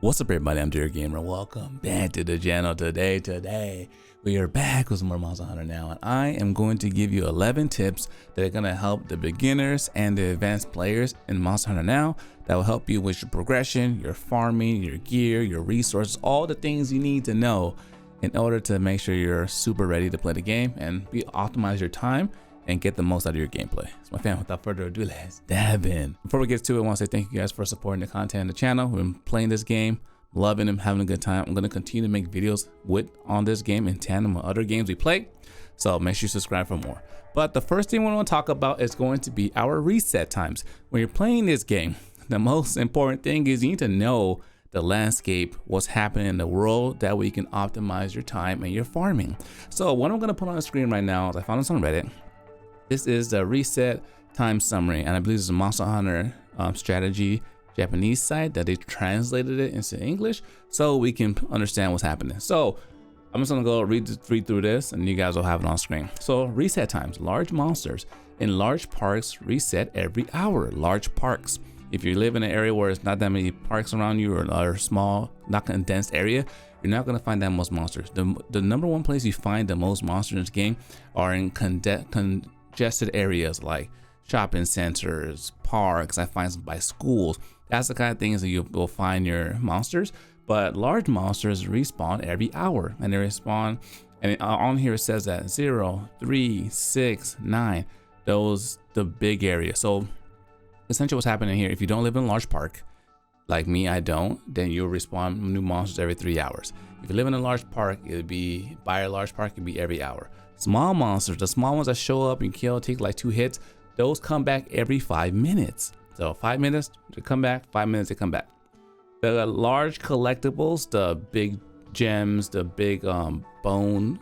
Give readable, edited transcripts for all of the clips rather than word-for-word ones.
What's up, everybody? I'm Dear Gamer. Welcome back to the channel. Today we are back with some more Monster Hunter now, and I am going to give you 11 tips that are going to help the beginners and the advanced players in Monster Hunter now. That will help you with your progression, your farming, your gear, your resources, all the things you need to know in order to make sure you're super ready to play the game and optimize your time and get the most out of your gameplay. So my fam, without further ado, let's dive in. Before we get to it, I want to say thank you guys for supporting the content on the channel. We've been playing this game, loving and having a good time. I'm going to continue to make videos on this game in tandem with other games we play. So make sure you subscribe for more. But the first thing we want to talk about is going to be our reset times. When you're playing this game, the most important thing is you need to know the landscape, what's happening in the world, that way you can optimize your time and your farming. So what I'm going to put on the screen right now is I found this on Reddit. This is the reset time summary, and I believe it's a Monster Hunter strategy Japanese site that they translated it into English so we can understand what's happening. So I'm just gonna go read through this, and you guys will have it on screen. So reset times: large monsters in large parks reset every hour. Large parks. If you live in an area where there's not that many parks around you, or a small, not condensed area, you're not gonna find that most monsters. The number one place you find the most monsters in this game are in congested areas like shopping centers, parks. I find some by schools. That's the kind of things that you will find your monsters. But large monsters respawn every hour, and they respawn, and on here it says that 0, 3, 6, 9, those the big area. So essentially what's happening here, if you don't live in a large park like me, I don't, then you'll respawn new monsters every 3 hours. If you live in a large park, it'd be by a large park, it'd be every hour. Small monsters, the small ones that show up and kill, take like 2 hits, those come back every 5 minutes. So 5 minutes to come back, 5 minutes to come back. The large collectibles, the big gems, the big bone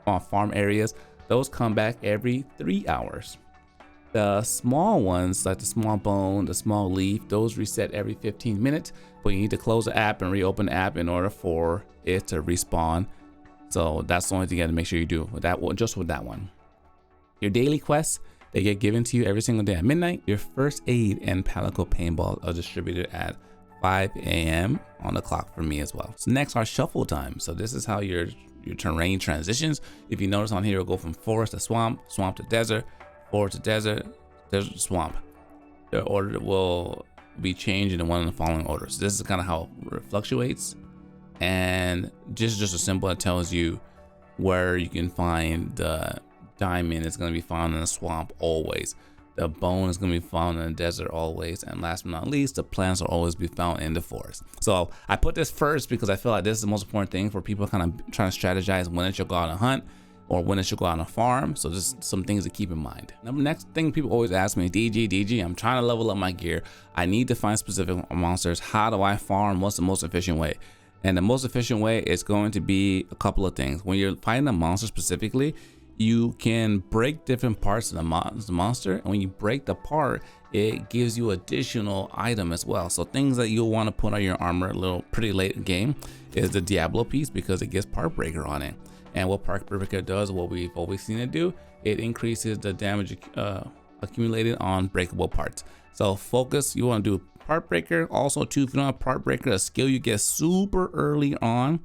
farm areas, those come back every 3 hours. The small ones, like the small bone, the small leaf, those reset every 15 minutes, but you need to close the app and reopen the app in order for it to respawn. So that's the only thing you got to make sure you do with that one, just with that one. Your daily quests, they get given to you every single day at midnight. Your first aid and palico paintballs are distributed at 5 a.m. on the clock for me as well. So next are shuffle time. So this is how your terrain transitions. If you notice on here, it'll go from forest to swamp, swamp to desert, forest to desert, desert to swamp. The order will be changed in one of the following orders. This is kind of how it fluctuates. And just a symbol that tells you where you can find the diamond is going to be found in the swamp always. The bone is going to be found in the desert always. And last but not least, the plants will always be found in the forest. So I put this first because I feel like this is the most important thing for people kind of trying to strategize when they should go out and hunt or when they should go out on a farm. So just some things to keep in mind. Now, the next thing people always ask me, DG, I'm trying to level up my gear. I need to find specific monsters. How do I farm? What's the most efficient way? And the most efficient way is going to be a couple of things. When you're fighting a monster specifically, you can break different parts of the monster. And when you break the part, it gives you additional item as well. So things that you'll want to put on your armor pretty late in the game is the Diablo piece, because it gets part breaker on it. And what part breaker does, what we've always seen it do, it increases the damage accumulated on breakable parts. So focus, you want to do part breaker. Also too, if you don't have part breaker, a skill you get super early on.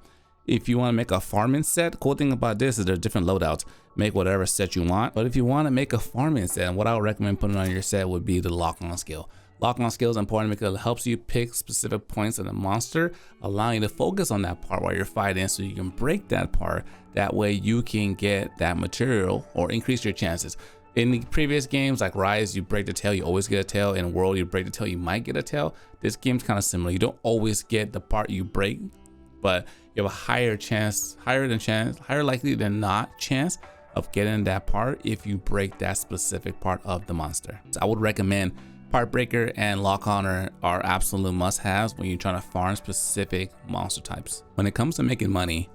If you want to make a farming set, cool thing about this is there's different loadouts. Make whatever set you want. But if you want to make a farming set, and what I would recommend putting on your set would be the lock-on skill. Lock-on skill is important because it helps you pick specific points of the monster, allowing you to focus on that part while you're fighting, so you can break that part. That way you can get that material or increase your chances. In the previous games like Rise, you break the tail, you always get a tail. In World, you break the tail, you might get a tail. This game's kind of similar. You don't always get the part you break, but you have a higher likely than not chance of getting that part if you break that specific part of the monster. So I would recommend part breaker and lock on are absolute must-haves when you're trying to farm specific monster types. When it comes to making money,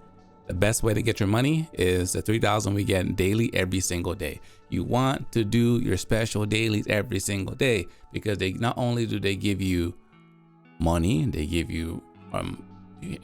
the best way to get your money is the 3,000 we get daily every single day. You want to do your special dailies every single day, because they not only do they give you money, they give you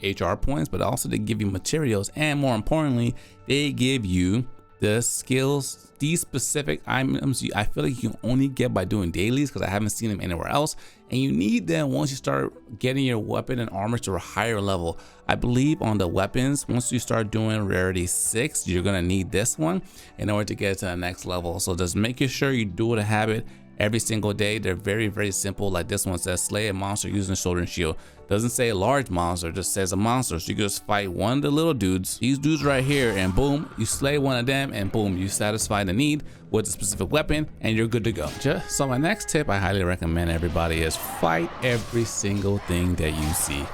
HR points, but also they give you materials, and more importantly, they give you the skills, these specific items, I feel like you can only get by doing dailies, because I haven't seen them anywhere else. And you need them once you start getting your weapon and armor to a higher level. I believe on the weapons, once you start doing rarity 6, you're gonna need this one in order to get to the next level. So just making sure you do it a habit every single day. They're very, very simple. Like this one says, slay a monster using shoulder and shield. Doesn't say a large monster, just says a monster. So you can just fight one of the little dudes, these dudes right here, and boom, you slay one of them, and boom, you satisfy the need with a specific weapon, and you're good to go. So my next tip I highly recommend everybody is fight every single thing that you see.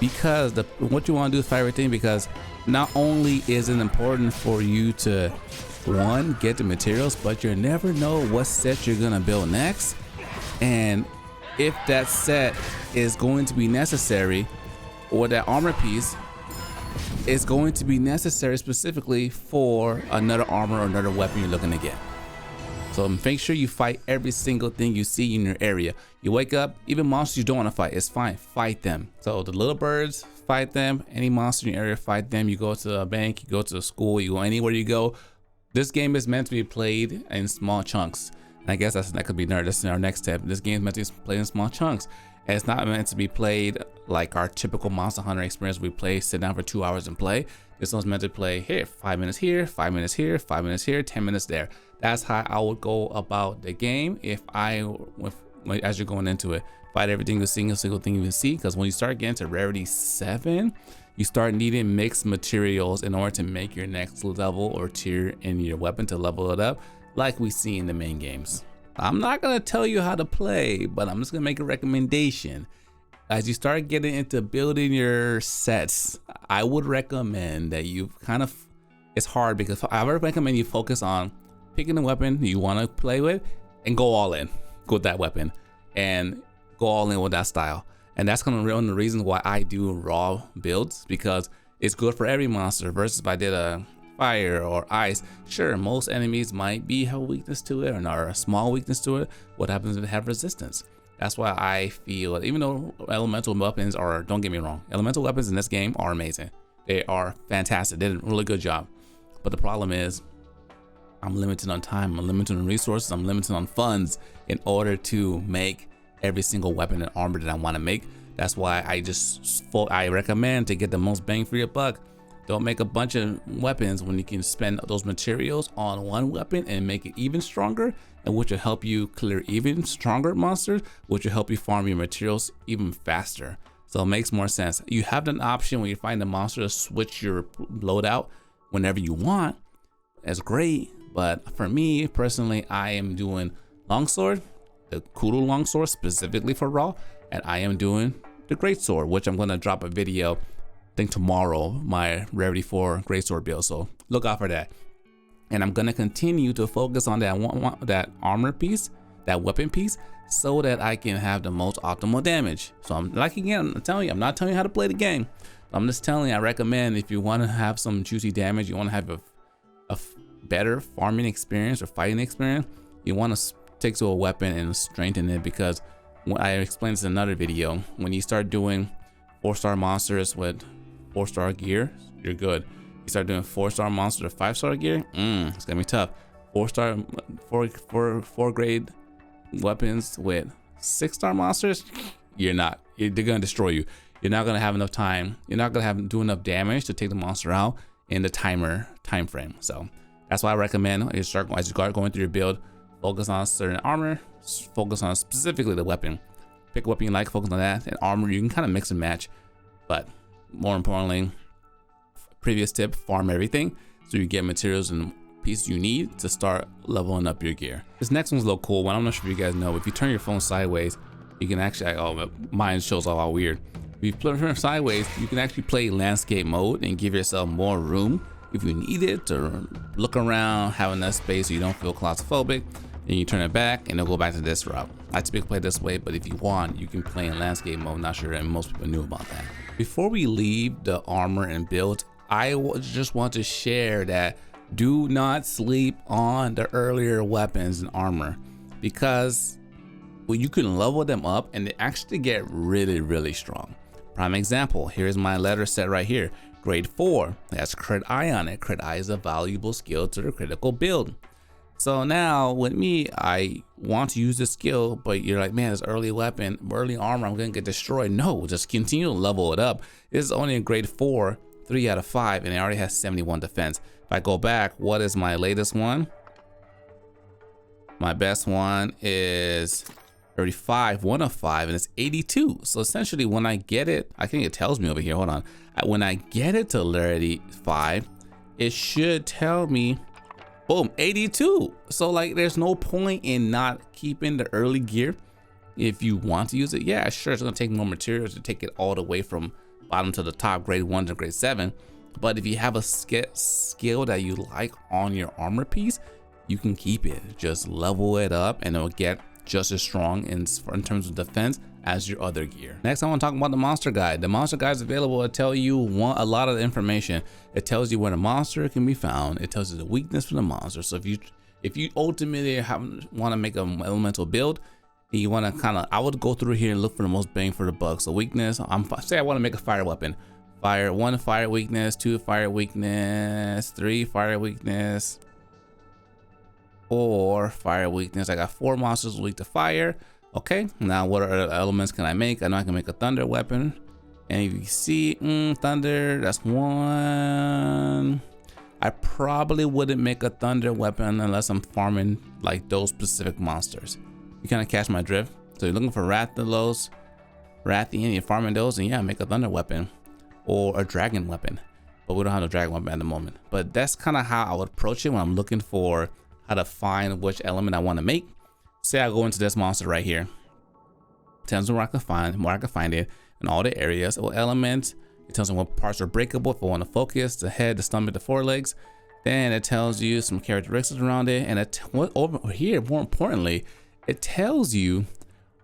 Because what you want to do is fight everything, because not only is it important for you to, one, get the materials, but you never know what set you're gonna build next, and if that set is going to be necessary, or that armor piece is going to be necessary specifically for another armor or another weapon you're looking to get. So make sure you fight every single thing you see in your area. You wake up, even monsters you don't want to fight, it's fine, fight them. So the little birds, fight them. Any monster in your area, fight them. You go to a bank, you go to a school, you go anywhere you go. This game is meant to be played in small chunks. And I guess that could be that's our next step. This game is meant to be played in small chunks. And it's not meant to be played like our typical Monster Hunter experience. We play, sit down for 2 hours and play. This one's meant to play here, 5 minutes here, 5 minutes here, 5 minutes here, 10 minutes there. That's how I would go about the game if as you're going into it. Fight everything, the single thing you see, because when you start getting to rarity 7, you start needing mixed materials in order to make your next level or tier in your weapon to level it up, like we see in the main games. I'm not gonna tell you how to play, but I'm just gonna make a recommendation. As you start getting into building your sets, I would recommend that you it's hard, because I would recommend you focus on picking the weapon you wanna play with and go all in with that weapon and go all in with that style. And that's gonna be one of the reasons why I do raw builds, because it's good for every monster. Versus if I did a fire or ice, sure, most enemies might have a weakness to it or a small weakness to it. What happens if they have resistance? That's why I feel, even though elemental weapons are, don't get me wrong, elemental weapons in this game are amazing. They are fantastic. They did a really good job. But the problem is, I'm limited on time, I'm limited on resources, I'm limited on funds in order to make every single weapon and armor that I want to make. That's why I recommend to get the most bang for your buck. Don't make a bunch of weapons when you can spend those materials on one weapon and make it even stronger, and which will help you clear even stronger monsters, which will help you farm your materials even faster. So it makes more sense. You have an option when you find the monster to switch your loadout whenever you want. That's great, but for me personally, I am doing Longsword, the Kudu Longsword specifically for raw, and I am doing the Greatsword, which I'm gonna drop a video, I think tomorrow, my rarity 4 Greatsword build, so look out for that. And I'm gonna continue to focus on that armor piece, that weapon piece, so that I can have the most optimal damage. So I'm not telling you how to play the game. I'm just telling you, I recommend if you want to have some juicy damage, you want to have a better farming experience or fighting experience, you want to take to a weapon and strengthen it, because when I explained this in another video, when you start doing 4-star monsters with 4-star gear, you're good. You start doing 4-star monsters with 5-star gear, it's gonna be tough. 4-star, 4 grade weapons with 6-star monsters, they're gonna destroy you. You're not gonna have enough time. You're not gonna do enough damage to take the monster out in the time frame. So that's why I recommend as you start going through your build, focus on certain armor, focus on specifically the weapon. Pick a weapon you like, focus on that, and armor you can kind of mix and match. But more importantly, previous tip, farm everything so you get materials and pieces you need to start leveling up your gear. This next one's a little cool one. I'm not sure if you guys know, if you turn your phone sideways, you can actually, oh, mine shows all weird. If you turn it sideways, you can actually play landscape mode and give yourself more room if you need it to look around, have enough space so you don't feel claustrophobic. Then you turn it back and it'll go back to this route. I typically play this way, but if you want, you can play in landscape mode. Not sure that most people knew about that. Before we leave the armor and build, I just want to share that do not sleep on the earlier weapons and armor, because you can level them up and they actually get really, really strong. Prime example, here's my letter set right here. Grade 4, that's crit eye on it. Crit eye is a valuable skill to the critical build. So now with me, I want to use this skill, but you're like, man, this early weapon, early armor, I'm gonna get destroyed. No, just continue to level it up. This is only a grade 4, 3 out of 5, and it already has 71 defense. If I go back, what is my latest one? My best one is 35, 1 of 5, and it's 82. So essentially when I get it, I think it tells me over here, hold on. When I get it to rarity 5, it should tell me, boom, 82. So like there's no point in not keeping the early gear. If you want to use it, yeah, sure, it's gonna take more materials to take it all the way from bottom to the top, grade 1 to grade 7. But if you have a skill that you like on your armor piece, you can keep it. Just level it up and it'll get just as strong in terms of defense as your other gear. Next, I want to talk about the monster guide. The monster guide is available to tell you a lot of the information. It tells you where the monster can be found. It tells you the weakness for the monster. So if you ultimately want to make an elemental build, you want to I would go through here and look for the most bang for the buck. So weakness, say I want to make a fire weapon. 1 fire weakness, 2 fire weakness, 3 fire weakness, 4 fire weakness. I got 4 monsters weak to fire. Okay, now what other elements can I make? I know I can make a thunder weapon. And if you see, thunder, that's 1. I probably wouldn't make a thunder weapon unless I'm farming like those specific monsters. You kind of catch my drift. So you're looking for Rathalos, Rathian, you're farming those, and yeah, make a thunder weapon or a dragon weapon. But we don't have a dragon weapon at the moment. But that's kind of how I would approach it when I'm looking for how to find which element I want to make. Say I go into this monster right here. It tells me where I can find it in all the areas. What elements? It tells me what parts are breakable if I want to focus, the head, the stomach, the forelegs. Then it tells you some characteristics around it. And over here, more importantly, it tells you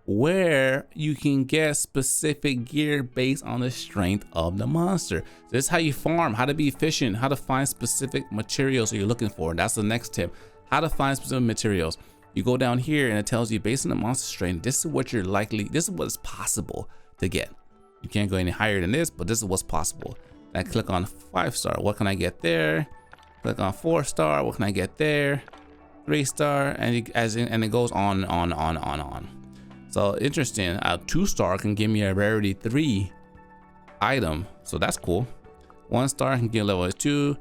where you can get specific gear based on the strength of the monster. This is how you farm, how to be efficient, how to find specific materials that you're looking for. That's the next tip. How to find specific materials. You go down here and it tells you based on the monster strength, this is what you're likely, this is what is possible to get. You can't go any higher than this, but this is what's possible. And I click on 5-star, what can I get there? Click on 4-star, what can I get there? 3-star, and it goes on. So interesting, a 2-star can give me a rarity 3 item, so that's cool. 1-star can get level 2.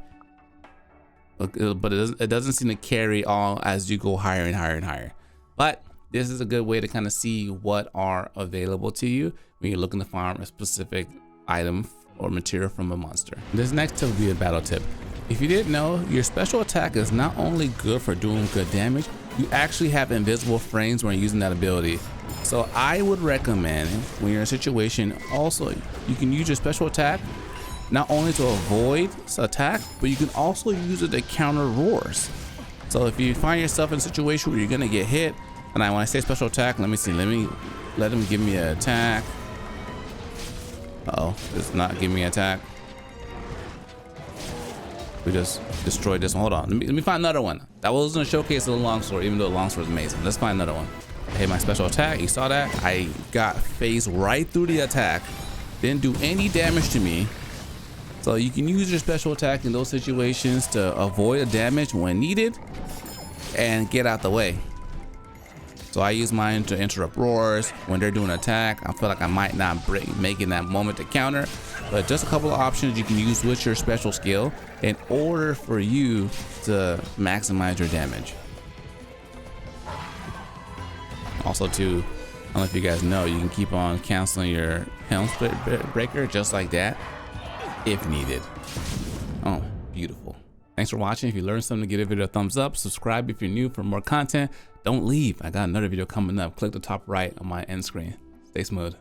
But it doesn't seem to carry all as you go higher and higher and higher. But this is a good way to kind of see what are available to you when you're looking to farm a specific item or material from a monster. This next tip will be a battle tip. If you didn't know, your special attack is not only good for doing good damage, you actually have invisible frames when you're using that ability. So I would recommend when you're in a situation, also you can use your special attack not only to avoid attack, but you can also use it to counter roars. So if you find yourself in a situation where you're gonna get hit, and when I say special attack, let him give me an attack. Uh-oh, it's not giving me an attack. We just destroyed this one. Hold on, let me find another one. That wasn't a showcase of the longsword, even though the longsword is amazing. Let's find another one. Hey, my special attack, you saw that? I got phased right through the attack. Didn't do any damage to me. So you can use your special attack in those situations to avoid a damage when needed and get out the way. So I use mine to interrupt roars when they're doing an attack. I feel like I might not make in that moment to counter, but just a couple of options you can use with your special skill in order for you to maximize your damage. Also too, I don't know if you guys know, you can keep on canceling your Helmbreaker just like that if needed. Oh, beautiful. Thanks for watching. If you learned something, give the video a thumbs up. Subscribe if you're new for more content. Don't leave. I got another video coming up. Click the top right on my end screen. Stay smooth.